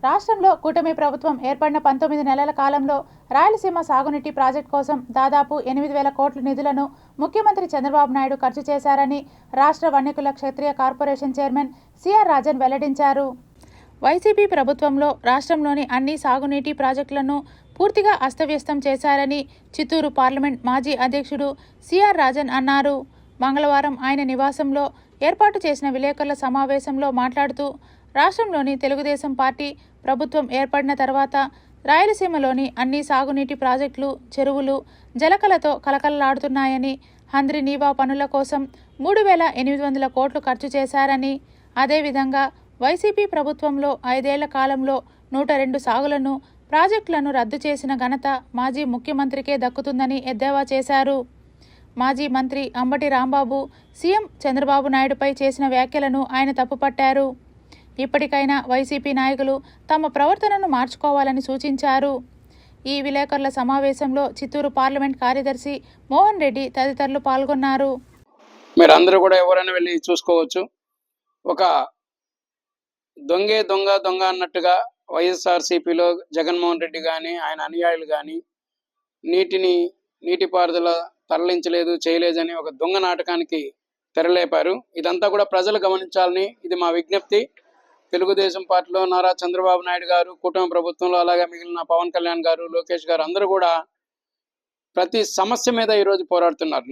రాష్ట్రంలో కూటమి ప్రభుత్వం ఏర్పడిన 19 నెలల కాలంలో రాయలసీమ సాగునీటి ప్రాజెక్టు కోసం దాదాపు 8,000 కోట్ల నిధులను ముఖ్యమంత్రి చంద్రబాబు నాయుడు ఖర్చు చేశారని రాష్ట్ర వన్యకుల క్షత్రియ కార్పొరేషన్ చైర్మన్ సిఆర్ రాజన్ వెల్లడించారు. వైసీపీ ప్రభుత్వంలో రాష్ట్రంలోని అన్ని సాగునీటి ప్రాజెక్టులను పూర్తిగా అస్తవ్యస్తం చేశారని చిత్తూరు పార్లమెంట్ మాజీ అధ్యక్షుడు సిఆర్ రాజన్ అన్నారు. మంగళవారం ఆయన నివాసంలో ఏర్పాటు చేసిన విలేకరుల సమావేశంలో మాట్లాడుతూ రాష్ట్రంలోని తెలుగుదేశం పార్టీ ప్రభుత్వం ఏర్పడిన తర్వాత రాయలసీమలోని అన్ని సాగునీటి ప్రాజెక్టులు, చెరువులు జలకలతో కలకలలాడుతున్నాయని, హంద్రి నీవా పనుల కోసం 3,800 కోట్లు ఖర్చు చేశారని, అదేవిధంగా వైసీపీ ప్రభుత్వంలో 5 ఏళ్ల కాలంలో 102 సాగులను ప్రాజెక్టులను రద్దు చేసిన ఘనత మాజీ ముఖ్యమంత్రికే దక్కుతుందని ఎద్దేవా చేశారు. మాజీ మంత్రి అంబటి రాంబాబు సీఎం చంద్రబాబు నాయుడుపై చేసిన వ్యాఖ్యలను ఆయన తప్పుపట్టారు. ఇప్పటికైనా వైసీపీ నాయకులు తమ ప్రవర్తనను మార్చుకోవాలని సూచించారు. ఈ విలేకరుల సమావేశంలో చిత్తూరు పార్లమెంట్ కార్యదర్శి మోహన్ రెడ్డి తదితరులు పాల్గొన్నారు. మీరందరూ కూడా ఎవరైనా వెళ్ళి చూసుకోవచ్చు. ఒక దొంగ అన్నట్టుగా వైఎస్ఆర్సీపీలో జగన్మోహన్ రెడ్డి కానీ ఆయన అనుయాయులు కానీ నీటిపారుదల తరలించలేదు చేయలేదని ఒక దొంగ నాటకానికి తెరలేపారు. ఇదంతా కూడా ప్రజలు గమనించాలని ఇది మా విజ్ఞప్తి. తెలుగుదేశం పార్టీలో నారా చంద్రబాబు నాయుడు గారు, కూటమి ప్రభుత్వంలో అలాగే మిగిలిన పవన్ కళ్యాణ్ గారు, లోకేష్ గారు అందరూ కూడా ప్రతి సమస్య మీద ఈరోజు పోరాడుతున్నారు.